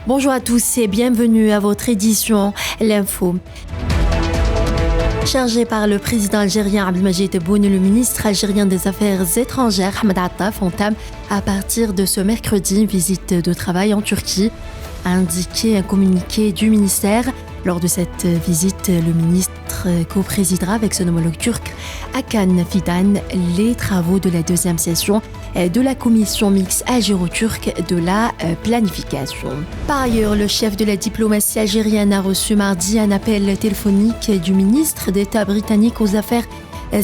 Bonjour à tous et bienvenue à votre édition L'Info. Chargé par le président algérien Abdelmadjid Tebboune, le ministre algérien des Affaires étrangères Ahmed Attaf entame à partir de ce mercredi une visite de travail en Turquie, a indiqué un communiqué du ministère. Lors de cette visite, le ministre co-présidera avec son homologue turc Hakan Fidan les travaux de la deuxième session de la commission mixte algéro-turque de la planification. Par ailleurs, le chef de la diplomatie algérienne a reçu mardi un appel téléphonique du ministre d'État britannique aux Affaires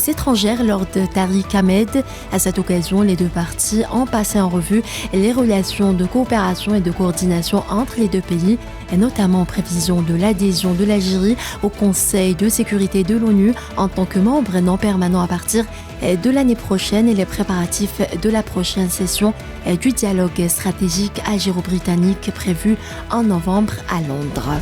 étrangères Lord Tariq Ahmed. À cette occasion, les deux parties ont passé en revue les relations de coopération et de coordination entre les deux pays, et notamment en prévision de l'adhésion de l'Algérie au Conseil de sécurité de l'ONU en tant que membre non permanent à partir de l'année prochaine et les préparatifs de la prochaine session du dialogue stratégique algéro-britannique prévu en novembre à Londres.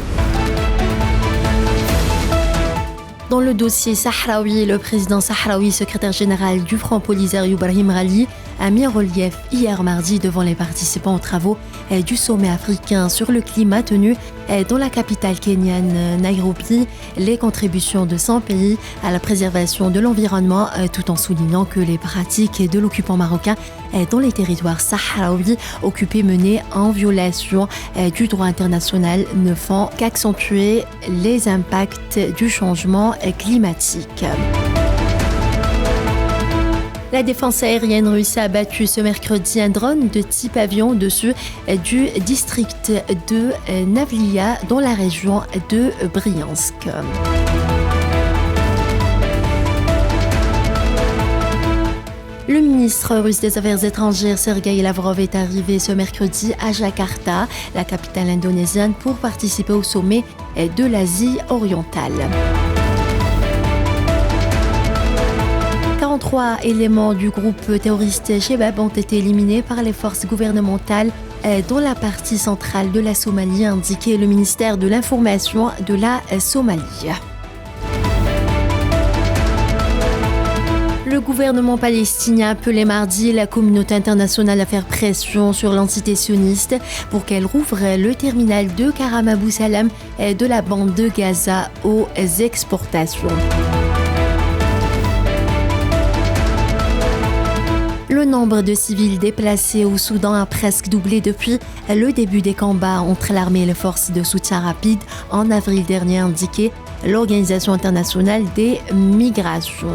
Dans le dossier sahraoui, le président sahraoui, secrétaire général du Front Polisario Brahim Ghali, a mis en relief hier mardi devant les participants aux travaux du sommet africain sur le climat tenu dans la capitale kenyane Nairobi les contributions de 100 pays à la préservation de l'environnement, tout en soulignant que les pratiques de l'occupant marocain dans les territoires sahraouis occupés menées en violation du droit international ne font qu'accentuer les impacts du changement climatique. La défense aérienne russe a abattu ce mercredi un drone de type avion au-dessus du district de Navlia dans la région de Bryansk. Le ministre russe des Affaires étrangères Sergueï Lavrov est arrivé ce mercredi à Jakarta, la capitale indonésienne, pour participer au sommet de l'Asie orientale. 43 éléments du groupe terroriste Shebab ont été éliminés par les forces gouvernementales dans la partie centrale de la Somalie, a indiqué le ministère de l'Information de la Somalie. Le gouvernement palestinien a appelé mardi la communauté internationale à faire pression sur l'entité sioniste pour qu'elle rouvre le terminal de Karam Abou Salam de la bande de Gaza aux exportations. Le nombre de civils déplacés au Soudan a presque doublé depuis le début des combats entre l'armée et les forces de soutien rapide en avril dernier, a indiqué l'Organisation internationale des migrations.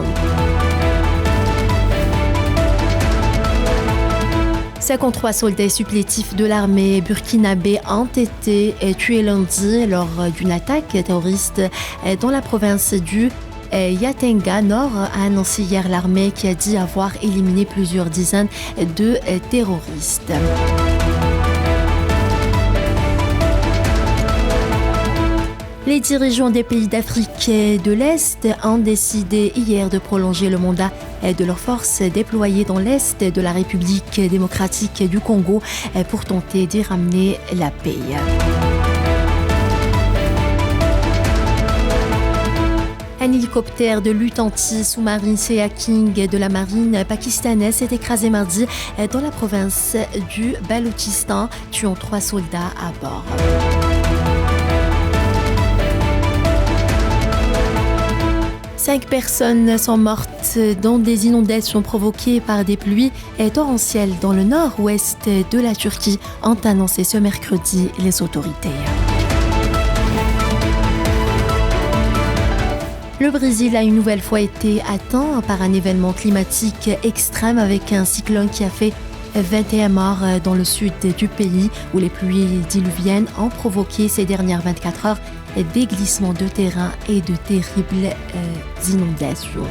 53 soldats supplétifs de l'armée burkinabé ont été tués lundi lors d'une attaque terroriste dans la province du Yatenga Nord, a annoncé hier l'armée qui a dit avoir éliminé plusieurs dizaines de terroristes. Les dirigeants des pays d'Afrique de l'Est ont décidé hier de prolonger le mandat de leurs forces déployées dans l'Est de la République démocratique du Congo pour tenter d'y ramener la paix. Un hélicoptère de lutte anti-sous-marine Sea King de la marine pakistanaise s'est écrasé mardi dans la province du Baloutchistan, tuant 3 soldats à bord. Cinq personnes sont mortes dans des inondations provoquées par des pluies torrentielles dans le nord-ouest de la Turquie, ont annoncé ce mercredi les autorités. Le Brésil a une nouvelle fois été atteint par un événement climatique extrême avec un cyclone qui a fait 21 morts dans le sud du pays où les pluies diluviennes ont provoqué ces dernières 24 heures des glissements de terrain et de terribles inondations.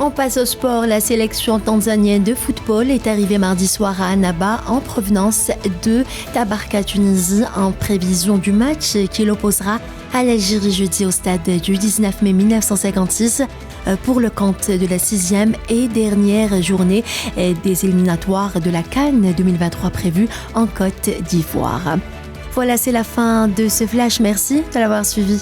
On passe au sport. La sélection tanzanienne de football est arrivée mardi soir à Annaba en provenance de Tabarka Tunisie en prévision du match qui l'opposera à l'Algérie jeudi au stade du 19 mai 1956 pour le compte de la 6e et dernière journée des éliminatoires de la CAN 2023 prévue en Côte d'Ivoire. Voilà, c'est la fin de ce flash. Merci de l'avoir suivi.